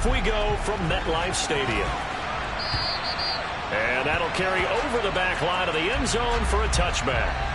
off we go from MetLife Stadium. And that'll carry over the back line of the end zone for a touchback.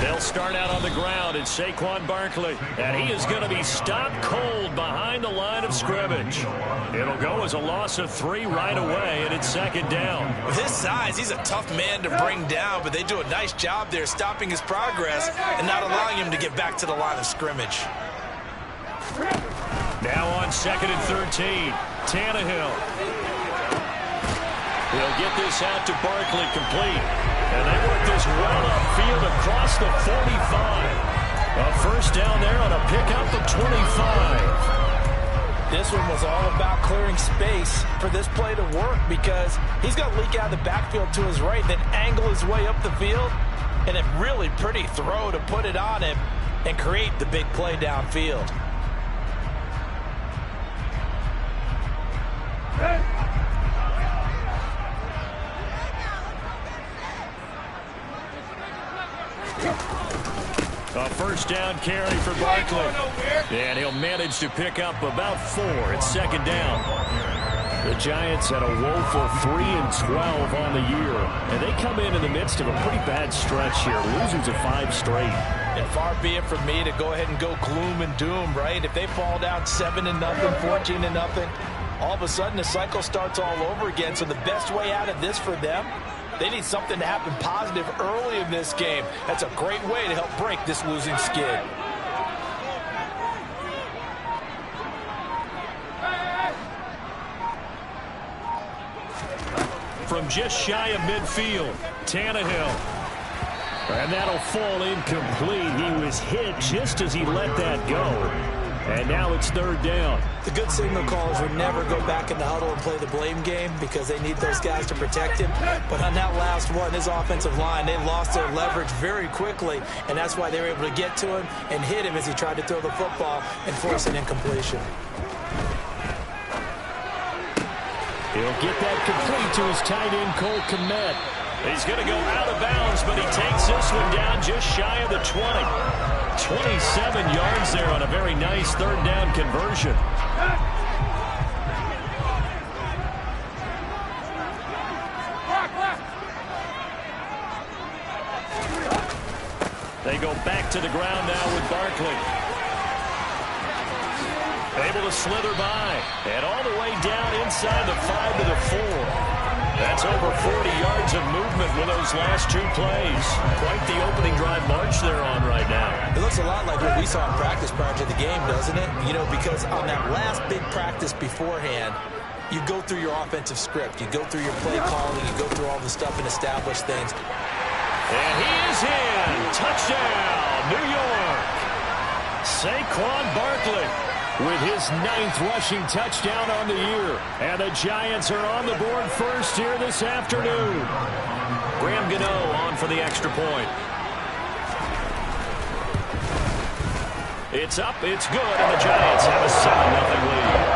They'll start out on the ground, and Saquon Barkley, and he is going to be stopped cold behind the line of scrimmage. It'll go as a loss of 3 right away, and it's second down. With his size, he's a tough man to bring down, but they do a nice job there stopping his progress and not allowing him to get back to the line of scrimmage. Now on 2nd and 13, Tannehill. He'll get this out to Barkley, complete. And they work this well upfield across the 45. A first down there on a pickup of 25. This one was all about clearing space for this play to work because he's going to leak out of the backfield to his right, then angle his way up the field, and a really pretty throw to put it on him and create the big play downfield. A first down carry for Barkley. And he'll manage to pick up about 4. It's second down. The Giants had a woeful 3-12 on the year. And they come in the midst of a pretty bad stretch here, losing to 5 straight. And far be it from me to go ahead and go gloom and doom, right? If they fall down 7-0, 14-0, all of a sudden the cycle starts all over again. So the best way out of this for them, they need something to happen positive early in this game. That's a great way to help break this losing skid. From just shy of midfield, Tannehill. And that'll fall incomplete. He was hit just as he let that go. And now it's third down. The good signal callers would never go back in the huddle and play the blame game because they need those guys to protect him. But on that last one, his offensive line, they lost their leverage very quickly, and that's why they were able to get to him and hit him as he tried to throw the football and force an incompletion. He'll get that complete to his tight end, Cole Kmet. He's going to go out of bounds, but he takes this one down just shy of the 20. 27 yards there on a very nice third down conversion. They go back to the ground now with Barkley. Able to slither by. And all the way down inside the 5 to the 4. That's over 40 yards of movement with those last 2 plays. Quite the opening drive march they're on right now. It looks a lot like what we saw in practice prior to the game, doesn't it? You know, because on that last big practice beforehand, you go through your offensive script. You go through your play calling. You go through all the stuff and establish things. And he is in. Touchdown, New York. Saquon Barkley with his 9th rushing touchdown on the year. And the Giants are on the board first here this afternoon. Graham Gano on for the extra point. It's up, it's good, and the Giants have a 7-0 lead.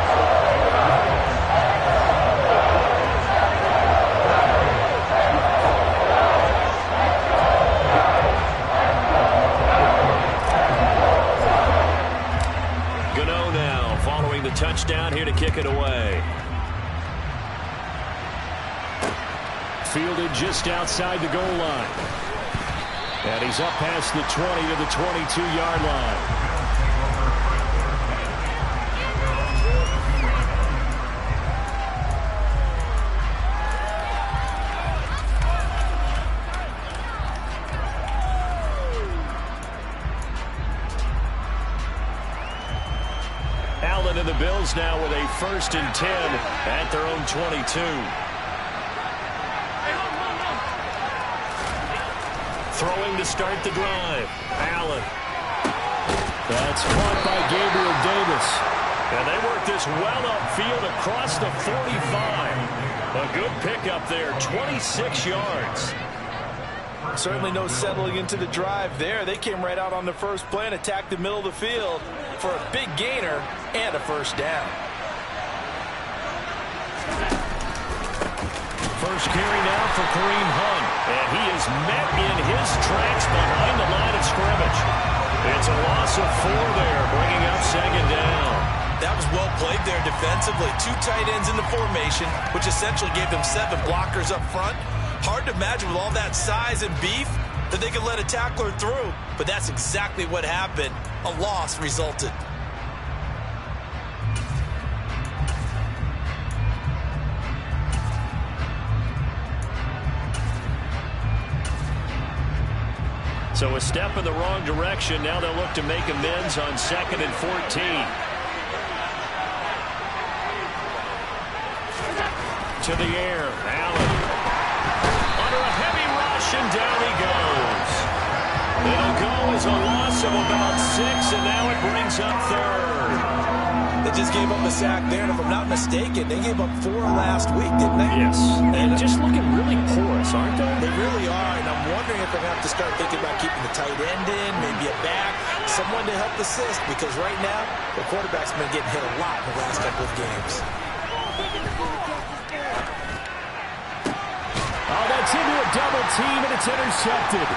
Touchdown here to kick it away. Fielded just outside the goal line. And he's up past the 20 to the 22-yard line. And the Bills now with a 1st and 10 at their own 22. Throwing to start the drive. Allen. That's caught by Gabriel Davis. And they work this well upfield across the 45. A good pickup there, 26 yards. Certainly no settling into the drive there. They came right out on the first play and attacked the middle of the field for a big gainer and a first down. First carry now for Kareem Hunt, and he is met in his tracks behind the line of scrimmage. It's a loss of 4 there, bringing up second down. That was well played there defensively. 2 tight ends in the formation, which essentially gave them 7 blockers up front. Hard to imagine with all that size and beef that they could let a tackler through, but that's exactly what happened. A loss resulted. So a step in the wrong direction. Now they'll look to make amends on 2nd and 14. To the air, Allen. Under a heavy rush, and down he goes. It'll go as a loss of about 6, and now it brings up 3rd. They just gave up a sack there, and if I'm not mistaken, they gave up 4 last week, didn't they? Yes, and just looking really porous, aren't they? They really are, and I'm wondering if they're going to have to start thinking about keeping the tight end in, maybe a back, someone to help assist, because right now, the quarterback's been getting hit a lot in the last couple of games. Oh, that's into a double team, and it's intercepted.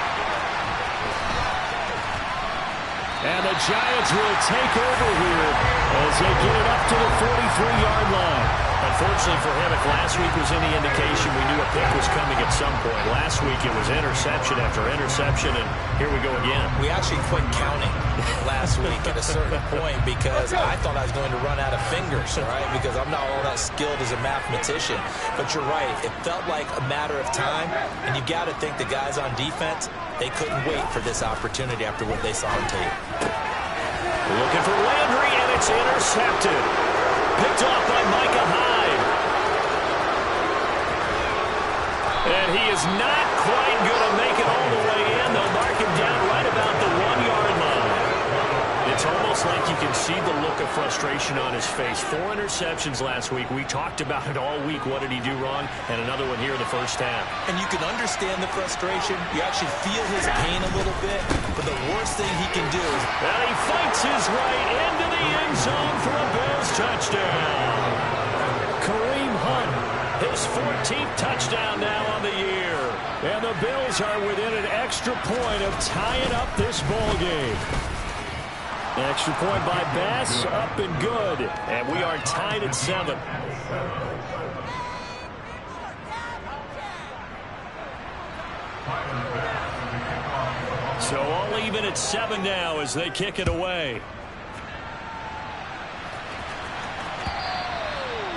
And the Giants will take over here as they get it up to the 43-yard line. Unfortunately for him, if last week was any indication, we knew a pick was coming at some point. Last week it was interception after interception, and here we go again. We actually quit counting last week at a certain point because I thought I was going to run out of fingers, right? Because I'm not all that skilled as a mathematician. But you're right. It felt like a matter of time, and you got to think the guys on defense, they couldn't wait for this opportunity after what they saw on tape. Looking for Landry, and it's intercepted. Picked off by Micah Hyde. And he is not quite going to make it all the way in. They'll mark him down right about the 1-yard line. It's almost like you can see the look of frustration on his face. 4 interceptions last week. We talked about it all week. What did he do wrong? And another one here in the first half. And you can understand the frustration. You actually feel his pain a little bit. But the worst thing he can do is... Well, he fights his way into the end zone for a Bills touchdown. Kareem Hunt, his 14th touchdown now on the year. And the Bills are within an extra point of tying up this ball game. Extra point by Bass, up and good. And we are tied at 7. So all even at 7 now as they kick it away.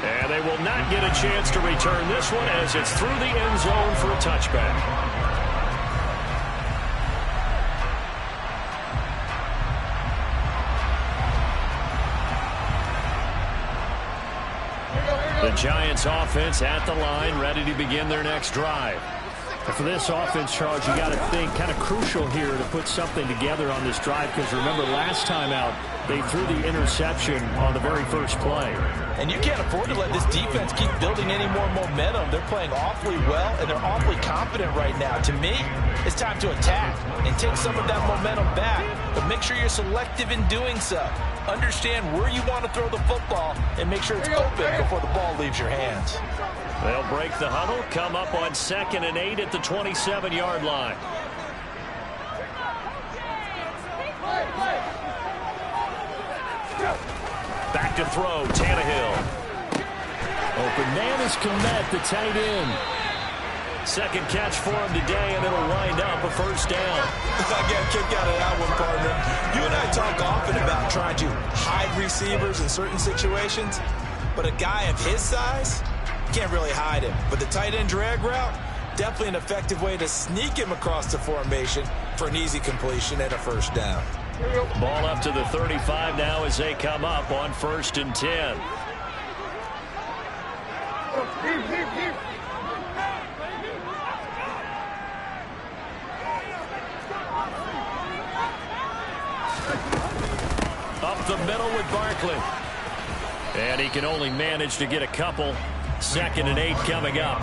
And they will not get a chance to return this one as it's through the end zone for a touchback. The Giants offense at the line, ready to begin their next drive. And for this offense, Charles, you got to think kind of crucial here to put something together on this drive, because remember last time out, they threw the interception on the very first play. And you can't afford to let this defense keep building any more momentum. They're playing awfully well, and they're awfully confident right now. To me, it's time to attack and take some of that momentum back, but make sure you're selective in doing so. Understand where you want to throw the football and make sure it's open before the ball leaves your hands. They'll break the huddle, come up on 2nd and 8 at the 27-yard line. Back to throw, Tannehill. Open man is Komet, the tight end. Second catch for him today, and it'll wind up a first down. I got a kick out of that one, partner. You and I talk often about trying to hide receivers in certain situations, but a guy of his size, can't really hide him. But the tight end drag route, definitely an effective way to sneak him across the formation for an easy completion and a first down. Ball up to the 35 now as they come up on 1st and 10. Up the middle with Barkley. And he can only manage to get a couple. 2nd and 8 coming up.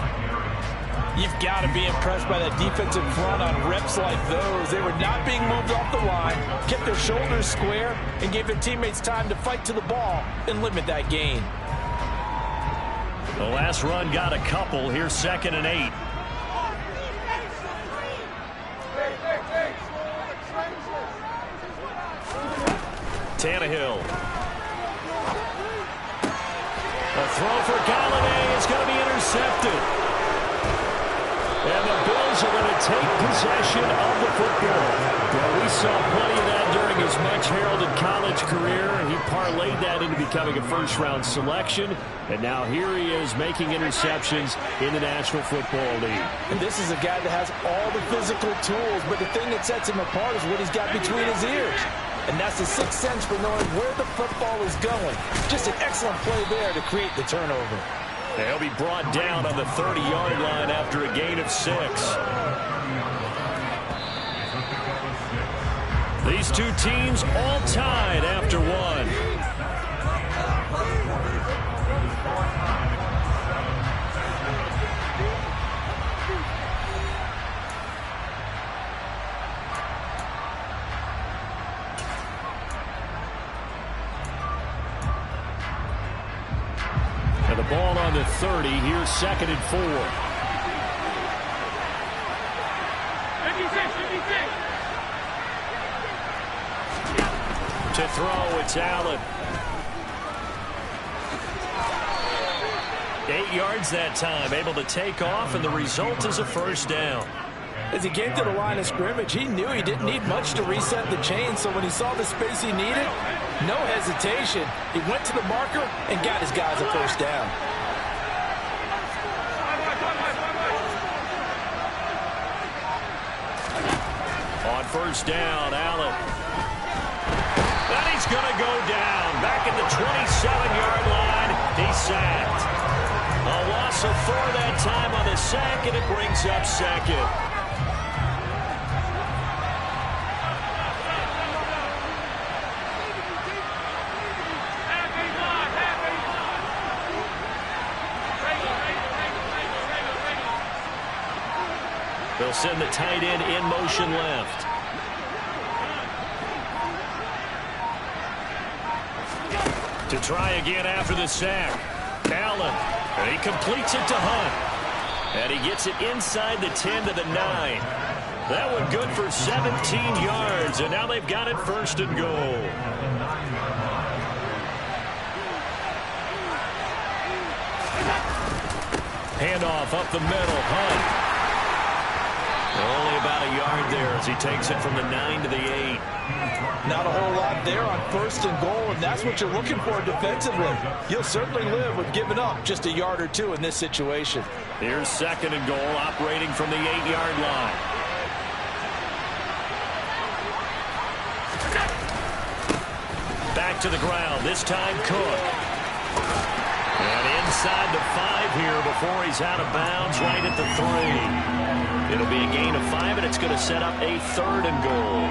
You've got to be impressed by that defensive front on reps like those. They were not being moved off the line, kept their shoulders square, and gave their teammates time to fight to the ball and limit that gain. The last run got a couple. Here's 2nd and 8. Tannehill. A throw for Galladay is going to be intercepted. And the Bills are going to take possession of the football. Well, we saw plenty of that during his much-heralded college career. He parlayed that into becoming a first-round selection. And now here he is making interceptions in the National Football League. And this is a guy that has all the physical tools, but the thing that sets him apart is what he's got between his ears. And that's the sixth sense for knowing where the football is going. Just an excellent play there to create the turnover. They'll be brought down on the 30-yard line after a gain of 6. These two teams all tied after 1. And the ball on the 30. Here's 2nd and 4. 56. To throw, it's Allen. 8 yards that time, able to take off, and the result is a first down. As he came to the line of scrimmage, he knew he didn't need much to reset the chain, so when he saw the space he needed, no hesitation. He went to the marker and got his guys a first down. On first down, Allen. And he's going to go down. Back at the 27-yard line, he's sacked. A loss of 4 that time on the sack, and it brings up 2nd. They'll send the tight end in motion left. To try again after the sack. Allen. And he completes it to Hunt. And he gets it inside the 10 to the 9. That one good for 17 yards. And now they've got it 1st and goal. Handoff up the middle. Hunt. Only about a yard there as he takes it from the 9 to the 8. Not a whole lot there on 1st and goal, and that's what you're looking for defensively. You'll certainly live with giving up just a yard or 2 in this situation. Here's 2nd and goal, operating from the 8-yard line. Back to the ground, this time Cook. And inside the 5 here before he's out of bounds, right at the 3. It'll be a gain of 5, and it's going to set up a 3rd and goal.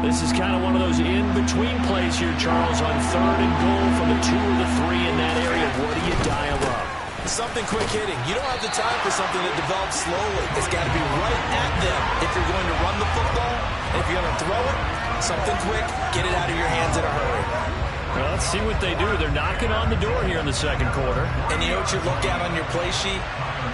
This is kind of one of those in-between plays here, Charles, on 3rd and goal from the 2 or the 3 in that area. What do you dial up? Something quick hitting. You don't have the time for something that develops slowly. It's got to be right at them if you're going to run the football. And if you're going to throw it, something quick, get it out of your hands in a hurry. Well, let's see what they do. They're knocking on the door here in the 2nd quarter. And you know what you look at on your play sheet?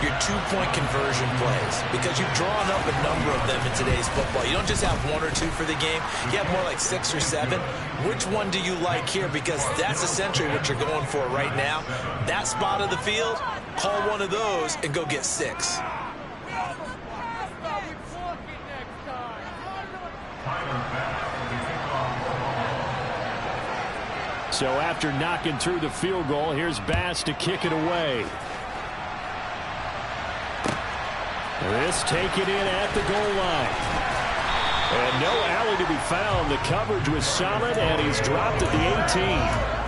Your 2-point conversion plays, because you've drawn up a number of them in today's football. You don't just have 1 or 2 for the game. You have more like 6 or 7. Which one do you like here? Because that's essentially what you're going for right now. That spot of the field, call one of those and go get 6. So after knocking through the field goal, here's Bass to kick it away. This taken in at the goal line. And no alley to be found. The coverage was solid, and he's dropped at the 18.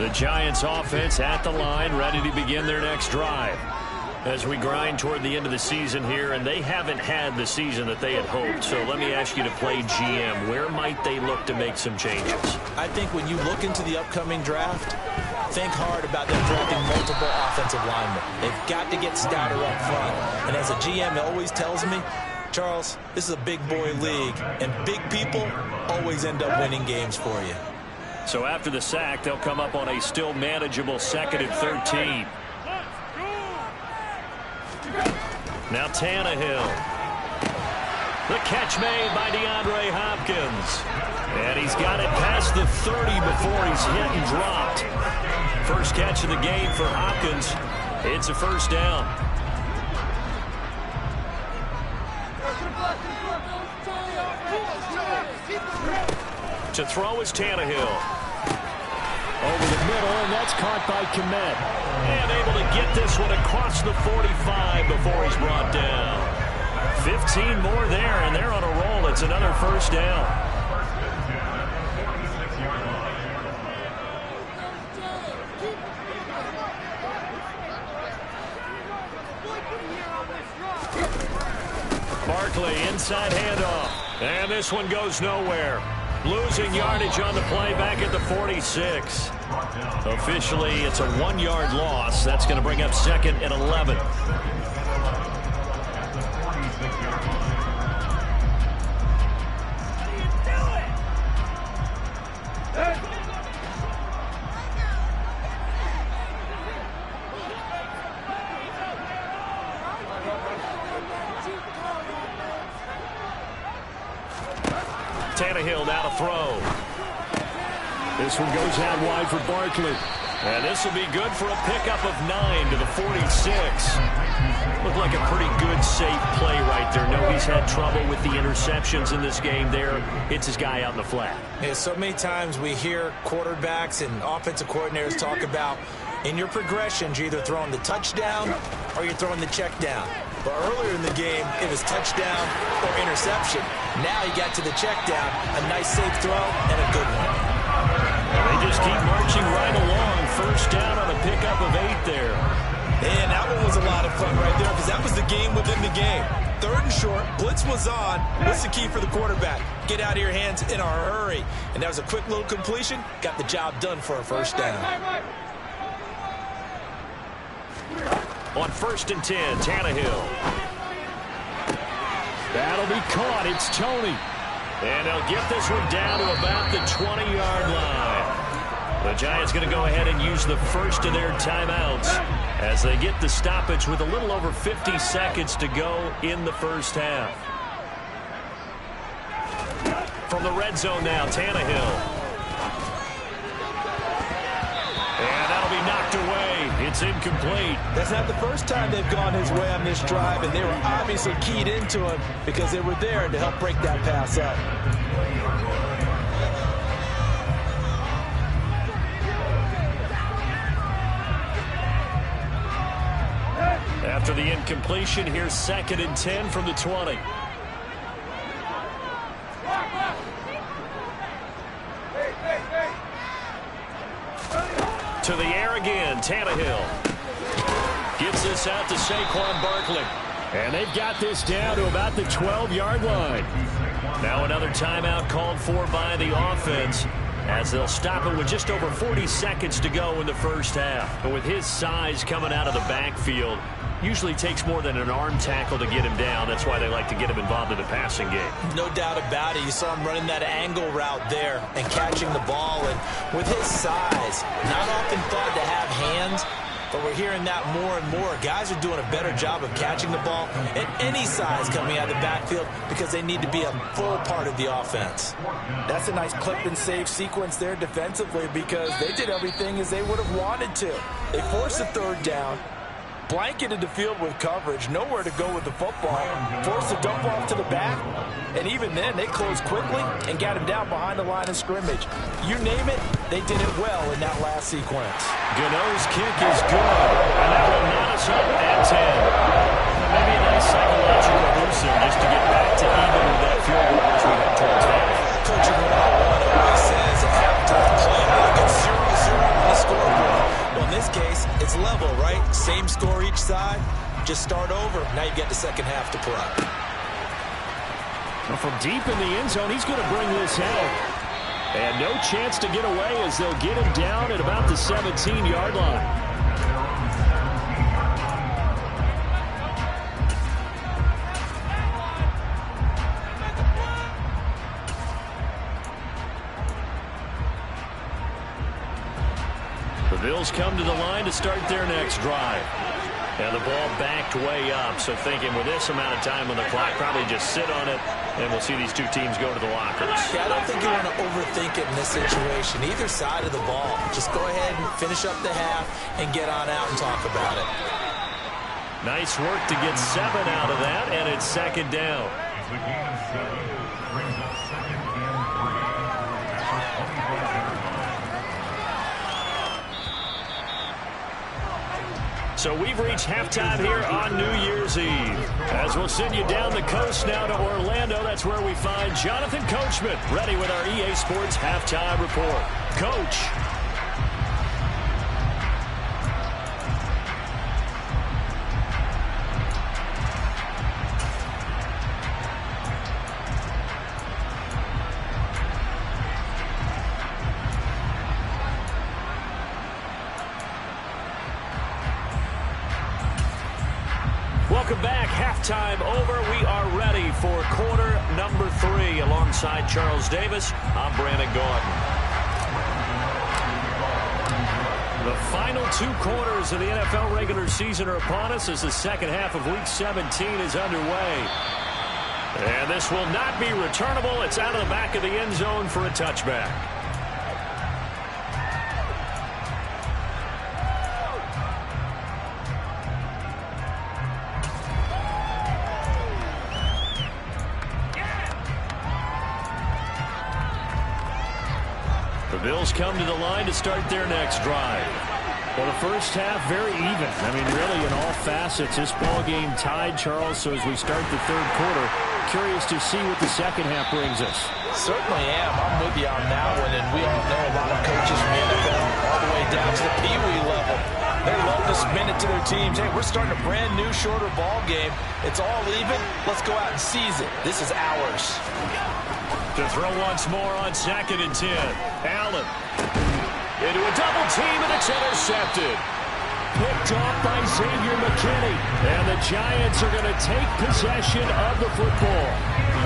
The Giants offense at the line, ready to begin their next drive. As we grind toward the end of the season here, and they haven't had the season that they had hoped. So let me ask you to play GM. Where might they look to make some changes? I think when you look into the upcoming draft, think hard about them drafting multiple offensive linemen. They've got to get stouter up front. And as a GM always tells me, Charles, this is a big boy league, and big people always end up winning games for you. So after the sack, they'll come up on a still manageable 2nd and 13. Now Tannehill. The catch made by DeAndre Hopkins. And he's got it past the 30 before he's hit and dropped. First catch of the game for Hopkins. It's a first down. To throw is Tannehill. Over the middle, and that's caught by Kmet. And able to get this one across the 45 before he's brought down. 15 more there, and they're on a roll. It's another first down. Barkley, inside handoff. And this one goes nowhere. Losing yardage on the play back at the 46. Officially, it's a 1-yard loss. That's going to bring up 2nd and 11. Tannehill now to throw. This one goes out wide for Barkley. And this will be good for a pickup of 9 to the 46. Looked like a pretty good, safe play right there. No, he's had trouble with the interceptions in this game there. Hits his guy out in the flat. Yeah, so many times we hear quarterbacks and offensive coordinators talk about in your progressions, you're either throwing the touchdown or you're throwing the check down. But earlier in the game, it was touchdown or interception. Now you got to the check down, a nice safe throw, and a good one. They just keep marching right along. First down on a pickup of 8 there. And that one was a lot of fun right there because that was the game within the game. 3rd and short, blitz was on. What's the key for the quarterback? Get out of your hands in a hurry. And that was a quick little completion. Got the job done for a first down. On 1st and 10, Tannehill. That'll be caught. It's Tony. And they'll get this one down to about the 20-yard line. The Giants going to go ahead and use the first of their timeouts as they get the stoppage with a little over 50 seconds to go in the first half. From the red zone now, Tannehill. And that'll be knocked away. It's incomplete. That's not the first time they've gone his way on this drive, and they were obviously keyed into him because they were there to help break that pass up. After the incompletion, here's 2nd and 10 from the 20. To the air again, Tannehill. Gets this out to Saquon Barkley. And they've got this down to about the 12-yard line. Now another timeout called for by the offense as they'll stop it with just over 40 seconds to go in the first half. But with his size coming out of the backfield, usually takes more than an arm tackle to get him down. That's why they like to get him involved in the passing game. No doubt about it. You saw him running that angle route there and catching the ball. And with his size, not often thought to have hands, but we're hearing that more and more. Guys are doing a better job of catching the ball at any size coming out of the backfield because they need to be a full part of the offense. That's a nice clip and save sequence there defensively because they did everything as they would have wanted to. They forced a 3rd down, blanketed the field with coverage, nowhere to go with the football, forced a dump off to the back, and even then they closed quickly and got him down behind the line of scrimmage. You name it, they did it well in that last sequence. Gano's kick is good, and that will knot us up at 10. Maybe a nice psychological boost there just to get back to even with that field goal as we head towards half. Coach, you know what always says at halftime, play like it's 0-0 when the score Just start over. Now you get the second half to play. Well, from deep in the end zone, he's going to bring this out. And no chance to get away as they'll get him down at about the 17-yard line. The Bills come to the line to start their next drive. And the ball backed way up, so thinking with this amount of time on the clock, probably just sit on it, and we'll see these two teams go to the lockers. Yeah, I don't think you want to overthink it in this situation. Either side of the ball. Just go ahead and finish up the half and get on out and talk about it. Nice work to get 7 out of that, and it's second down. So we've reached halftime here on New Year's Eve. As we'll send you down the coast now to Orlando, that's where we find Jonathan Coachman, ready with our EA Sports Halftime Report. Coach. Welcome back. Halftime over. We are ready for quarter number 3. Alongside Charles Davis, I'm Brandon Gaudin. The final 2 quarters of the NFL regular season are upon us as the second half of Week 17 is underway. And this will not be returnable. It's out of the back of the end zone for a touchback. The Bills come to the line to start their next drive. Well, the first half, very even. I mean, really, in all facets, this ball game tied, Charles. So as we start the third quarter, curious to see what the second half brings us. Certainly am. I'm with you on that one. And we all know a lot of coaches from the NFL all the way down to the Pee-wee level. They love to spin it to their teams. Hey, we're starting a brand new, shorter ball game. It's all even. Let's go out and seize it. This is ours. To throw once more on 2nd and 10. Allen into a double team, and it's intercepted. Picked off by Xavier McKinney. And the Giants are going to take possession of the football.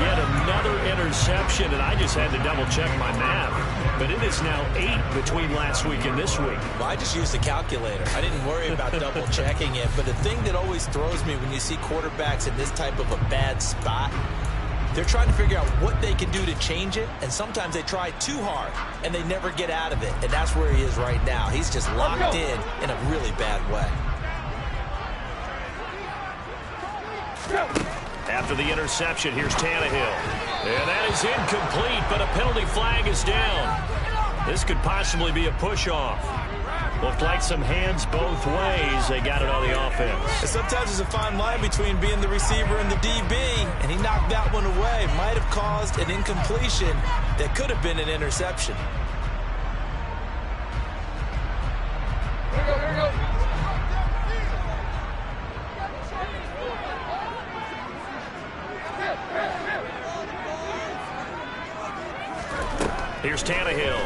Yet another interception, and I just had to double-check my math. But it is now 8 between last week and this week. Well, I just used a calculator. I didn't worry about double-checking it. But the thing that always throws me when you see quarterbacks in this type of a bad spot, they're trying to figure out what they can do to change it, and sometimes they try too hard, and they never get out of it, and that's where he is right now. He's just locked in a really bad way. After the interception, here's Tannehill. And that is incomplete, but a penalty flag is down. This could possibly be a push-off. Looked like some hands both ways. They got it on the offense. And sometimes there's a fine line between being the receiver and the DB, and he knocked that one away. Might have caused an incompletion that could have been an interception. Here we go. Here's Tannehill.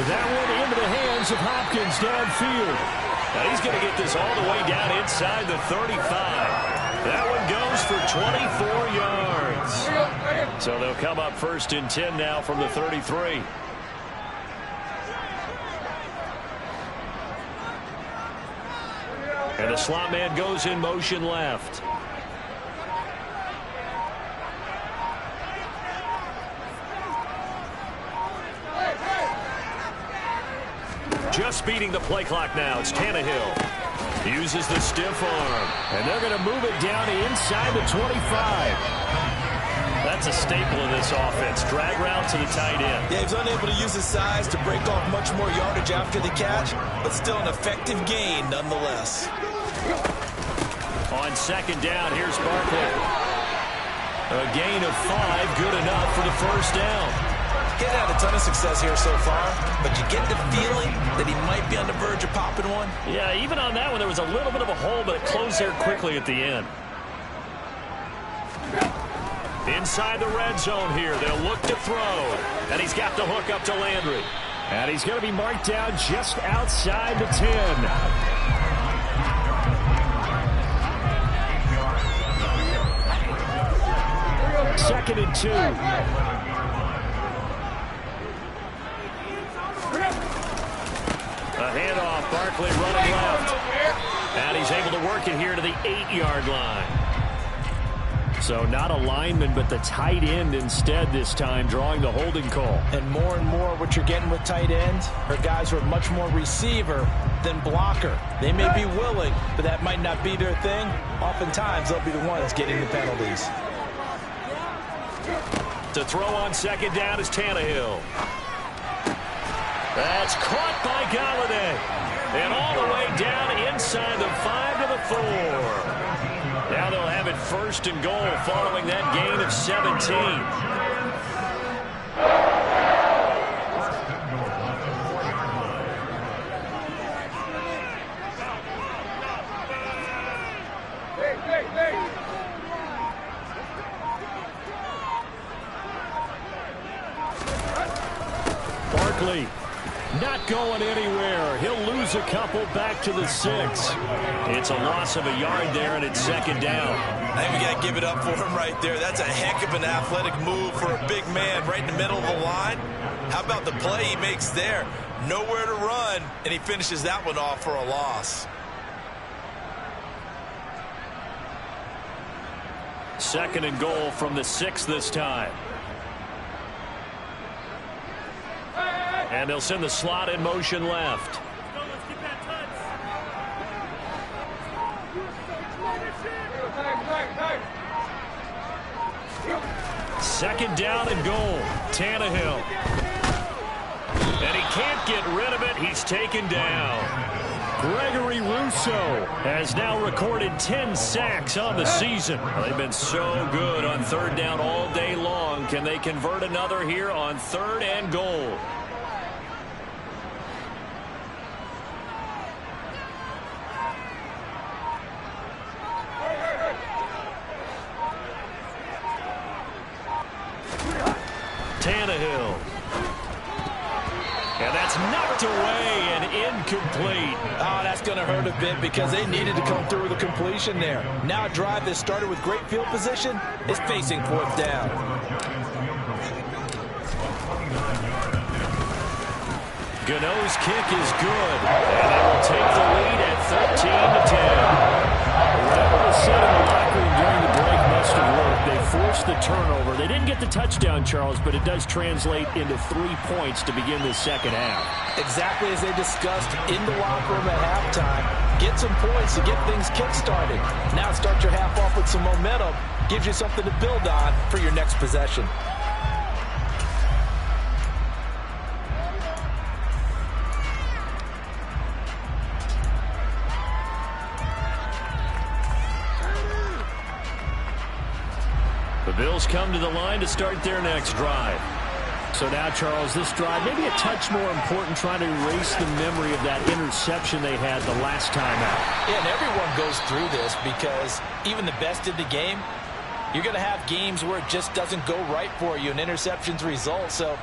That one into the hands of Hopkins downfield. Now he's going to get this all the way down inside the 35. That one goes for 24 yards. So they'll come up 1st and 10 now from the 33. And the slot man goes in motion left. Just beating the play clock now. It's Tannehill. Uses the stiff arm. And they're going to move it down to inside the 25. That's a staple of this offense. Drag route to the tight end. Yeah, he's unable to use his size to break off much more yardage after the catch, but still an effective gain nonetheless. On 2nd down, here's Barkley. A gain of 5, good enough for the 1st down. He hasn't had a ton of success here so far, but you get the feeling that he might be on the verge of popping one. Yeah, even on that one, there was a little bit of a hole, but it closed there quickly at the end. Inside the red zone here, they'll look to throw. And he's got the hook up to Landry. And he's going to be marked down just outside the 10. Second and 2. A handoff, Barkley running left. And he's able to work it here to the 8-yard line. So not a lineman, but the tight end instead this time, drawing the holding call. And more what you're getting with tight ends are guys who are much more receiver than blocker. They may be willing, but that might not be their thing. Oftentimes, they'll be the ones getting the penalties. To throw on second down is Tannehill. That's caught by Galladay. And all the way down inside the 5 to the 4. Now they'll have it first and goal following that gain of 17. Barkley not going anywhere. He'll lose a couple back to the 6. It's a loss of a yard there, and it's second down. I think we got to give it up for him right there. That's a heck of an athletic move for a big man right in the middle of the line. How about the play he makes there? Nowhere to run, and he finishes that one off for a loss. Second and goal from the 6 this time. And they'll send the slot in motion left. Second down and goal. Tannehill. And he can't get rid of it. He's taken down. Gregory Rousseau has now recorded 10 sacks on the season. They've been so good on third down all day long. Can they convert another here on third and goal? Tannehill. And that's knocked away and incomplete. Oh, that's going to hurt a bit because they needed to come through with a completion there. Now a drive that started with great field position is facing fourth down. Gano's kick is good. And they will take the lead at 13-10. Whatever was said in the locker room during the break must have worked. They forced the turnover. They didn't get the touchdown, Charles, but it does translate into 3 points to begin the second half. Exactly as they discussed in the locker room at halftime. Get some points to get things kick-started. Now start your half off with some momentum. Gives you something to build on for your next possession. The Bills come to the line to start their next drive. So now, Charles, this drive maybe a touch more important, trying to erase the memory of that interception they had the last time out. Yeah, and everyone goes through this because even the best in the game, you're going to have games where it just doesn't go right for you and interceptions result. So,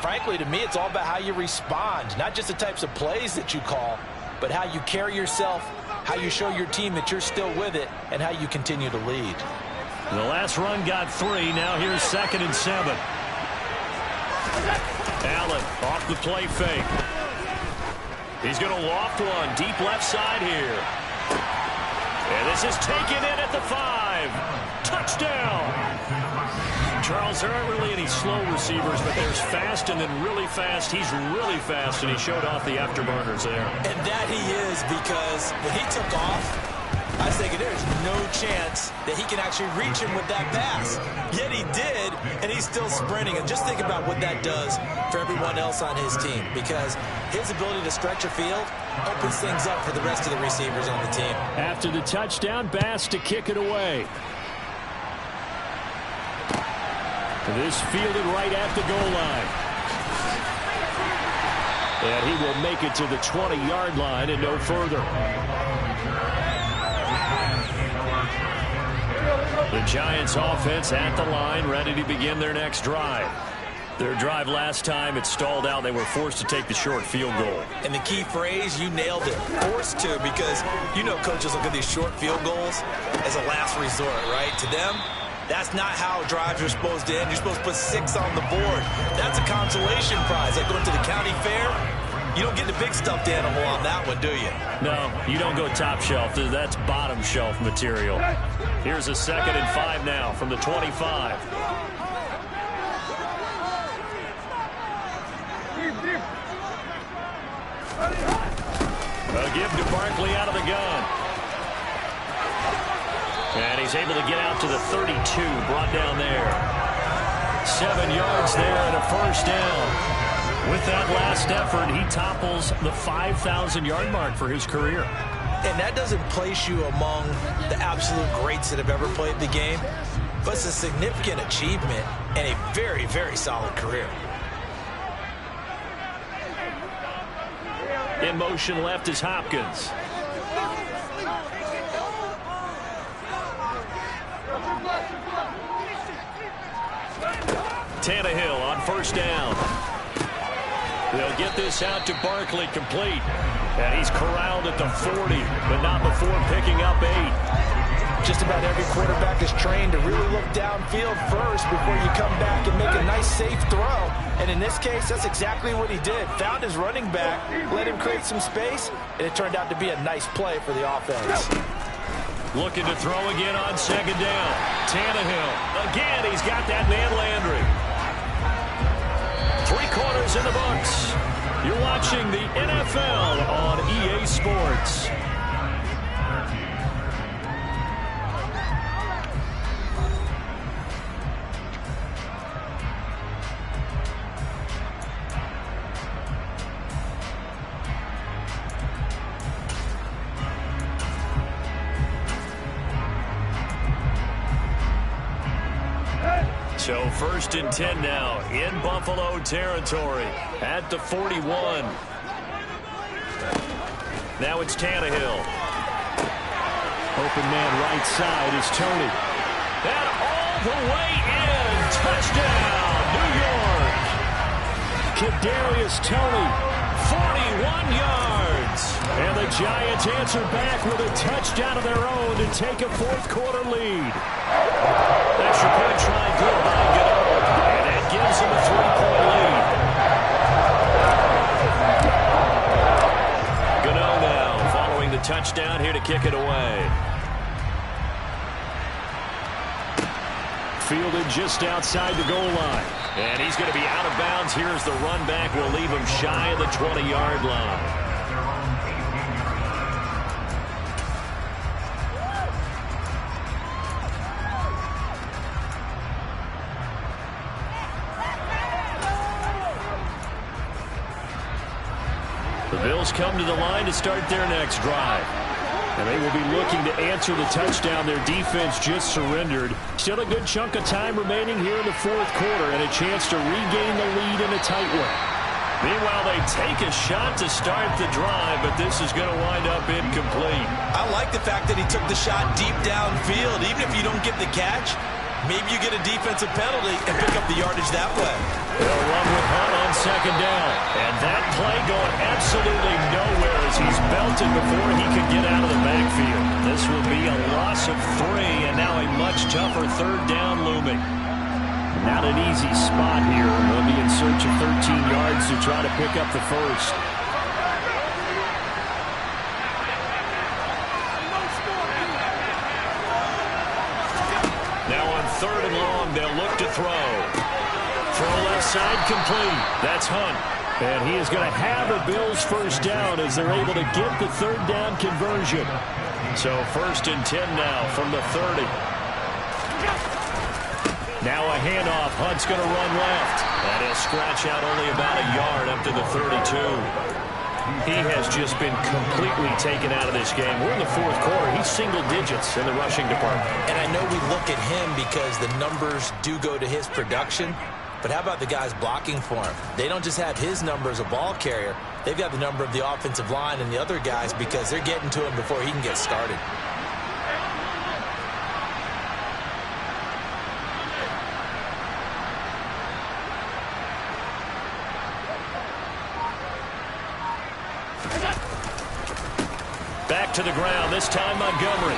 frankly, to me, it's all about how you respond, not just the types of plays that you call, but how you carry yourself, how you show your team that you're still with it, and how you continue to lead. The last run got 3. Now here's 2nd and 7. Allen off the play fake. He's going to loft one deep left side here. And this is taken in at the 5. Touchdown. Charles, there aren't really any slow receivers, but there's fast and then really fast. He's really fast, and he showed off the afterburners there. And that he is, because when he took off, I was thinking there's no chance that he can actually reach him with that pass. Yet he did, and he's still sprinting. And just think about what that does for everyone else on his team, because his ability to stretch a field opens things up for the rest of the receivers on the team. After the touchdown, Bass to kick it away. This fielded right at the goal line. And he will make it to the 20-yard line and no further. The Giants offense at the line, ready to begin their next drive. Their drive last time, it stalled out. They were forced to take the short field goal. And the key phrase, you nailed it, forced to, because you know coaches look at these short field goals as a last resort, right? To them, that's not how drives are supposed to end. You're supposed to put 6 on the board. That's a consolation prize. Like going to the county fair, you don't get the big stuffed animal on that one, do you? No, you don't go top shelf. That's bottom shelf material. Here's a 2nd and 5 now from the 25. A give to Barkley out of the gun. And he's able to get out to the 32, brought down there. 7 yards there and a first down. With that last effort, he topples the 5,000-yard mark for his career. And that doesn't place you among the absolute greats that have ever played the game, but it's a significant achievement and a very, very solid career. In motion left is Hopkins. Tannehill on first down. They'll get this out to Barkley, complete. And he's corralled at the 40, but not before picking up 8. Just about every quarterback is trained to really look downfield first before you come back and make a nice, safe throw. And in this case, that's exactly what he did. Found his running back, let him create some space, and it turned out to be a nice play for the offense. Looking to throw again on 2nd down. Tannehill. Again, he's got that man Landry. 3 quarters in the books. You're watching the NFL on EA Sports. So 1st and 10 now in Buffalo territory at the 41. Now it's Tannehill. Open man right side is Tony. And all the way in. Touchdown, New York. Kadarius Toney, 41 yards. And the Giants answer back with a touchdown of their own to take a 4th quarter lead. Extra point try good by Gano. And that gives him a 3-point lead. Gano now following the touchdown here to kick it away. Fielded just outside the goal line. And he's going to be out of bounds. Here's the run back. Will leave him shy of the 20-yard line. The Bills come to the line to start their next drive. And they will be looking to answer the touchdown their defense just surrendered. Still a good chunk of time remaining here in the 4th quarter and a chance to regain the lead in a tight one. Meanwhile, they take a shot to start the drive, but this is going to wind up incomplete. I like the fact that he took the shot deep downfield. Even if you don't get the catch, maybe you get a defensive penalty and pick up the yardage that way. They'll run with Hunt on 2nd down. And that play going absolutely nowhere as he's belted before he can get out of the backfield. This will be a loss of 3, and now a much tougher 3rd down looming. Not an easy spot here. They'll be in search of 13 yards to try to pick up the first. Now on 3rd and long, they'll look to throw. Throw left side complete. That's Hunt. And he is going to have the Bills first down as they're able to get the 3rd down conversion. So 1st and 10 now from the 30. Now a handoff. Hunt's going to run left. And he'll scratch out only about a yard up to the 32. He has just been completely taken out of this game. We're in the 4th quarter. He's single digits in the rushing department. And I know we look at him because the numbers do go to his production. But how about the guys blocking for him? They don't just have his number as a ball carrier. They've got the number of the offensive line and the other guys because they're getting to him before he can get started. Back to the ground, this time Montgomery.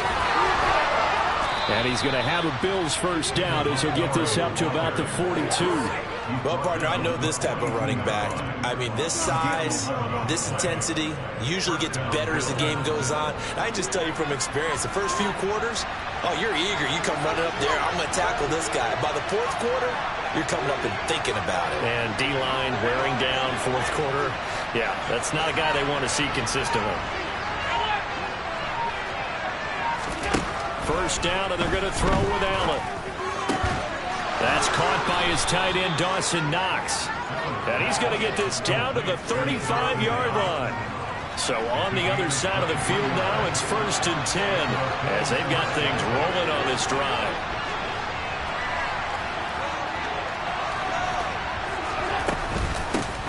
And he's going to have a Bills first down as he'll get this up to about the 42. Well, partner, I know this type of running back. I mean, this size, this intensity usually gets better as the game goes on. I can just tell you from experience, the first few quarters, oh, you're eager. You come running up there, I'm going to tackle this guy. By the fourth quarter, you're coming up and thinking about it. And D-line wearing down fourth quarter. Yeah, that's not a guy they want to see consistently. First down, and they're going to throw with Allen. That's caught by his tight end, Dawson Knox. And he's going to get this down to the 35-yard line. So on the other side of the field now, it's 1st and 10 as they've got things rolling on this drive.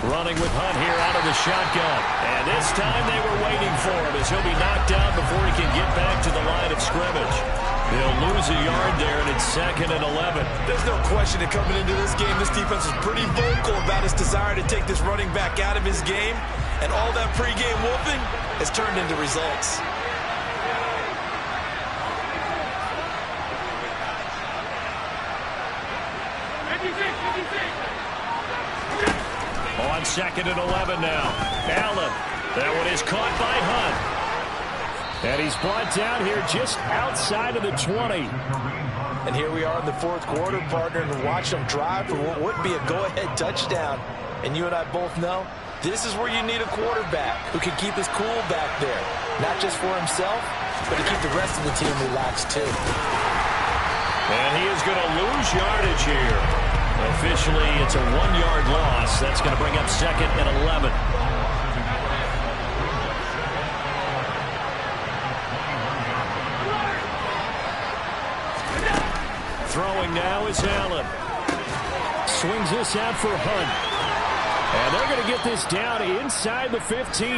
Running with Hunt here out of the shotgun. And this time they were waiting for him as he'll be knocked down before he can get back to the line of scrimmage. They'll lose a yard there, and it's 2nd and 11. There's no question that coming into this game, this defense is pretty vocal about its desire to take this running back out of his game. And all that pregame whooping has turned into results. On 2nd and 11 now. Allen. That one is caught by Hunt. And he's brought down here just outside of the 20. And here we are in the fourth quarter, partner, and watch them drive for what would be a go-ahead touchdown. And you and I both know this is where you need a quarterback who can keep his cool back there. Not just for himself, but to keep the rest of the team relaxed too. And he is going to lose yardage here. Officially, it's a 1-yard loss. That's going to bring up 2nd and 11. Throwing now is Allen. Swings this out for Hunt. And they're going to get this down inside the 15.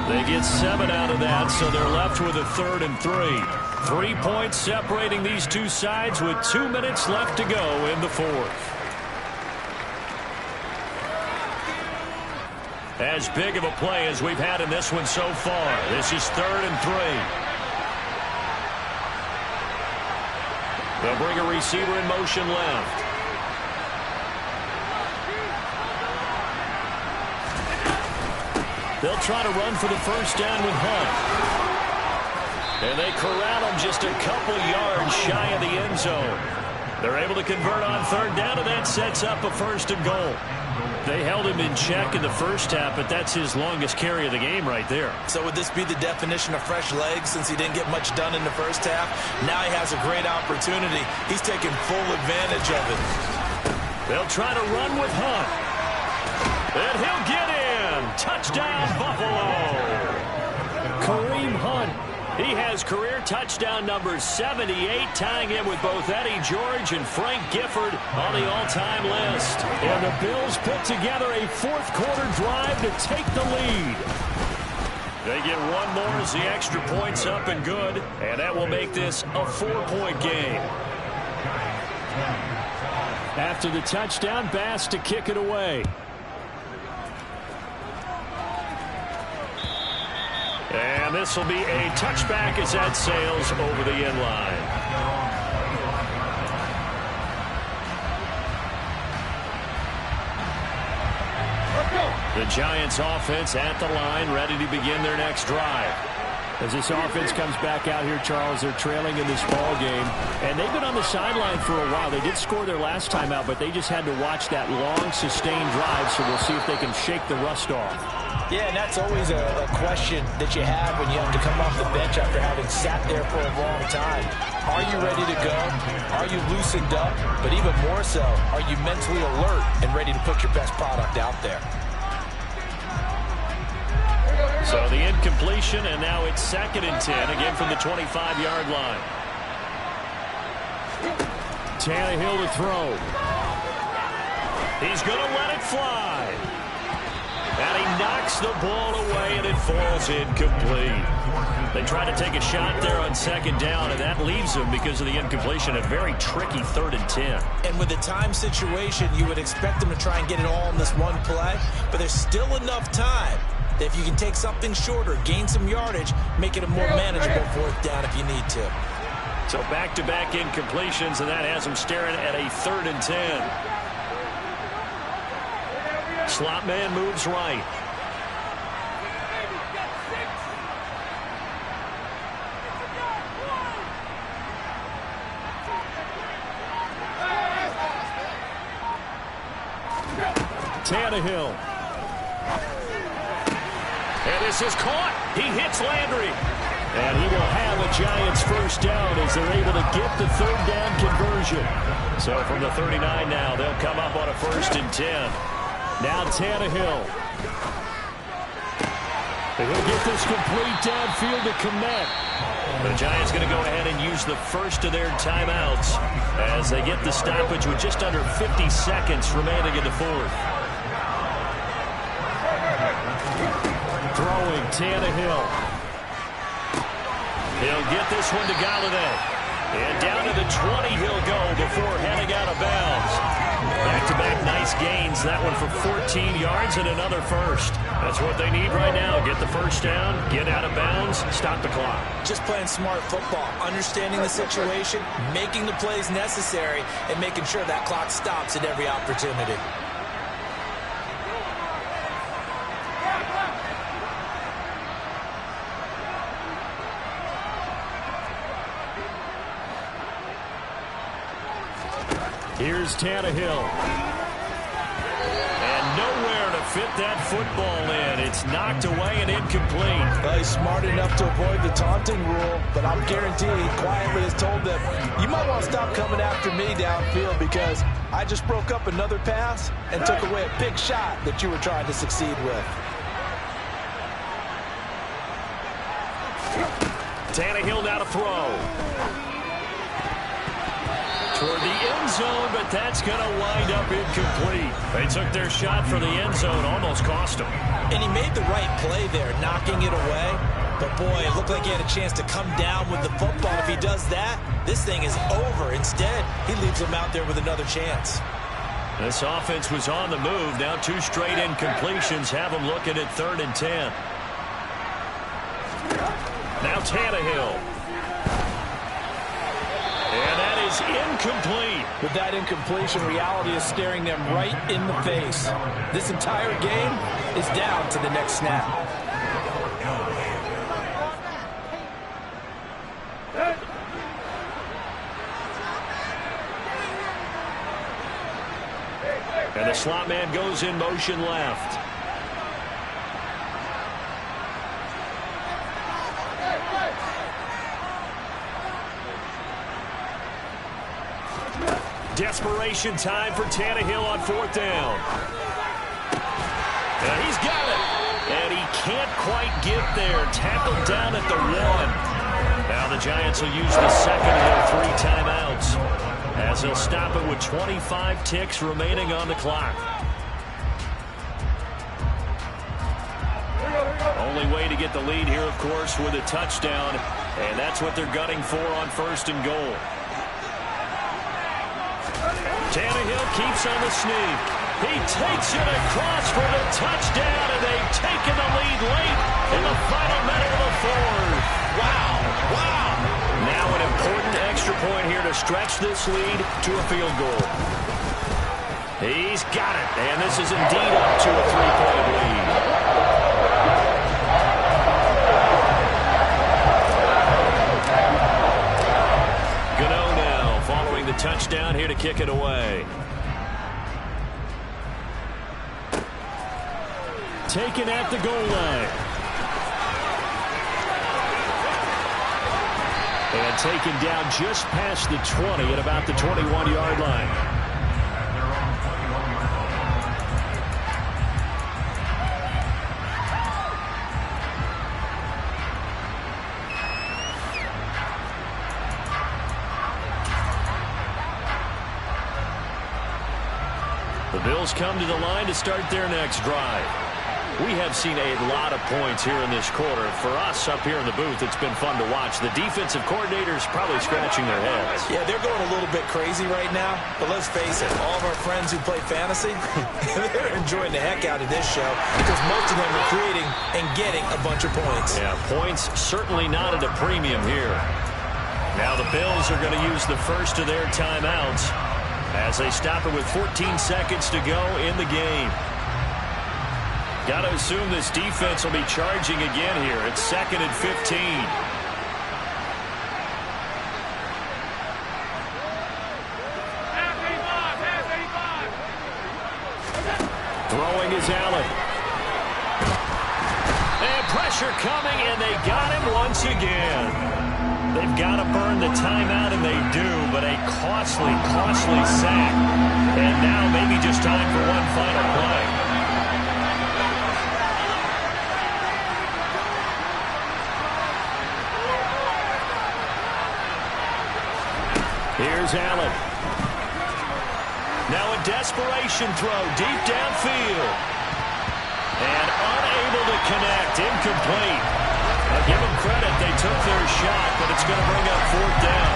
They get 7 out of that, so they're left with a 3rd and 3. 3 points separating these two sides with 2 minutes left to go in the fourth. As big of a play as we've had in this one so far. This is 3rd and 3. They'll bring a receiver in motion left. They'll try to run for the first down with Hunt. And they corral him just a couple yards shy of the end zone. They're able to convert on 3rd down, and that sets up a 1st and goal. They held him in check in the first half, but that's his longest carry of the game right there. So would this be the definition of fresh legs since he didn't get much done in the first half? Now he has a great opportunity. He's taking full advantage of it. They'll try to run with Hunt. And he'll get in. Touchdown, Buffalo. Kareem Hunt. He has career touchdown number 78, tying him with both Eddie George and Frank Gifford on the all-time list. And the Bills put together a fourth-quarter drive to take the lead. They get one more as the extra point's up and good, and that will make this a 4-point game. After the touchdown, Bass to kick it away. And this will be a touchback as that sails over the end line. The Giants offense at the line, ready to begin their next drive. As this offense comes back out here, Charles, they're trailing in this ball game. And they've been on the sideline for a while. They did score their last time out, but they just had to watch that long, sustained drive, so we'll see if they can shake the rust off. Yeah, and that's always a question that you have when you have to come off the bench after having sat there for a long time. Are you ready to go? Are you loosened up? But even more so, are you mentally alert and ready to put your best product out there? So the incompletion, and now it's 2nd and 10, again from the 25-yard line. Tannehill to throw. He's going to let it fly. And he knocks the ball away, and it falls incomplete. They try to take a shot there on second down, and that leaves them, because of the incompletion, a very tricky 3rd and 10. And with the time situation, you would expect them to try and get it all in this one play, but there's still enough time that if you can take something shorter, gain some yardage, make it a more manageable 4th down if you need to. So back-to-back incompletions, and that has them staring at a 3rd and 10. Slot man moves right. Tannehill. And this is caught. He hits Landry. And he will have a Giants 1st down as they're able to get the 3rd down conversion. So from the 39 now, they'll come up on a 1st and 10. Now Tannehill. And he'll get this complete downfield to Kmet. The Giants going to go ahead and use the first of their timeouts as they get the stoppage with just under 50 seconds remaining in the 4th. Throwing Tannehill. He'll get this one to Galladay. And down to the 20 he'll go before heading out of bounds. Back-to-back nice gains. That one for 14 yards and another 1st. That's what they need right now. Get the 1st down, get out of bounds, stop the clock. Just playing smart football, understanding the situation, making the plays necessary, and making sure that clock stops at every opportunity. Here's Tannehill. And nowhere to fit that football in. It's knocked away and incomplete. Well, he's smart enough to avoid the taunting rule, but I'm guaranteed he quietly has told them, you might want to stop coming after me downfield because I just broke up another pass and took away a big shot that you were trying to succeed with. Tannehill now to throw. Toward the end zone, but that's going to wind up incomplete. They took their shot for the end zone, almost cost him. And he made the right play there, knocking it away. But, boy, it looked like he had a chance to come down with the football. If he does that, this thing is over. Instead, he leaves him out there with another chance. This offense was on the move. Now 2 straight incompletions have them looking at 3rd and 10. Now Tannehill. And that is incomplete. With that incompletion, reality is staring them right in the face. This entire game is down to the next snap. And the slot man goes in motion left. Desperation time for Tannehill on 4th down. And he's got it. And he can't quite get there. Tackled down at the 1. Now the Giants will use the second of their 3 timeouts as they'll stop it with 25 ticks remaining on the clock. Only way to get the lead here, of course, with a touchdown. And that's what they're gunning for on 1st and goal. Tannehill keeps on the sneak. He takes it across for the touchdown, and they've taken the lead late in the final minute of the 4th. Wow, wow. Now an important extra point here to stretch this lead to a field goal. He's got it, and this is indeed up to a 3-point lead. The touchdown here to kick it away. Taken at the goal line. And taken down just past the 20 at about the 21-yard line. The Bills come to the line to start their next drive. We have seen a lot of points here in this quarter. For us up here in the booth, it's been fun to watch. The defensive coordinators probably scratching their heads. Yeah, they're going a little bit crazy right now. But let's face it, all of our friends who play fantasy, they're enjoying the heck out of this show because most of them are creating and getting a bunch of points. Yeah, points certainly not at a premium here. Now the Bills are going to use the first of their timeouts as they stop it with 14 seconds to go in the game. Got to assume this defense will be charging again here. It's 2nd and 15. Throwing is Allen. And pressure coming, and they got him once again. They've got to burn the timeout, and they do, but a costly, costly sack. And now maybe just time for one final play. Here's Allen. Now a desperation throw deep downfield. And unable to connect. Incomplete. I'll give them credit. They took their shot, but it's going to bring up 4th down.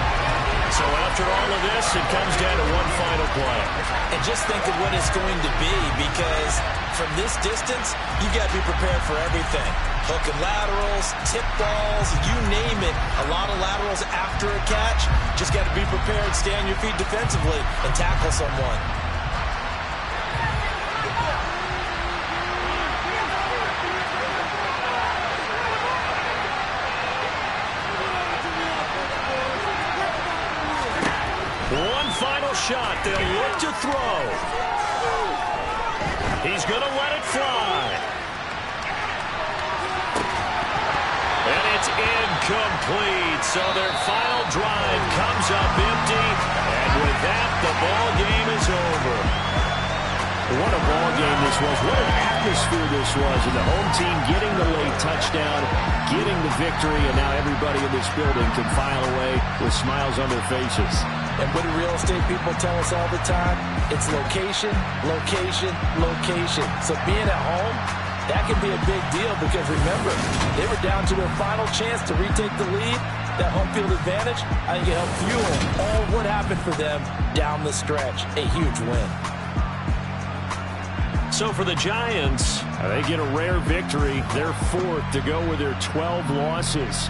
So after all of this, it comes down to one final play. And just think of what it's going to be, because from this distance, you've got to be prepared for everything. Hook and laterals, tip balls, you name it. A lot of laterals after a catch. Just got to be prepared, stay on your feet defensively, and tackle someone. One final shot. They'll look to throw. He's going to let it fly. And it's incomplete. So their final drive comes up empty. And with that, the ball game is over. What a ball game this was. What an atmosphere this was. And the home team getting the late touchdown, getting the victory, and now everybody in this building can file away with smiles on their faces. And what do real estate people tell us all the time? It's location, location, location. So being at home, that can be a big deal because remember, they were down to their final chance to retake the lead. That home field advantage, I think it helped fuel all what happened for them down the stretch. A huge win. So for the Giants, they get a rare victory. They're 4th to go with their 12 losses.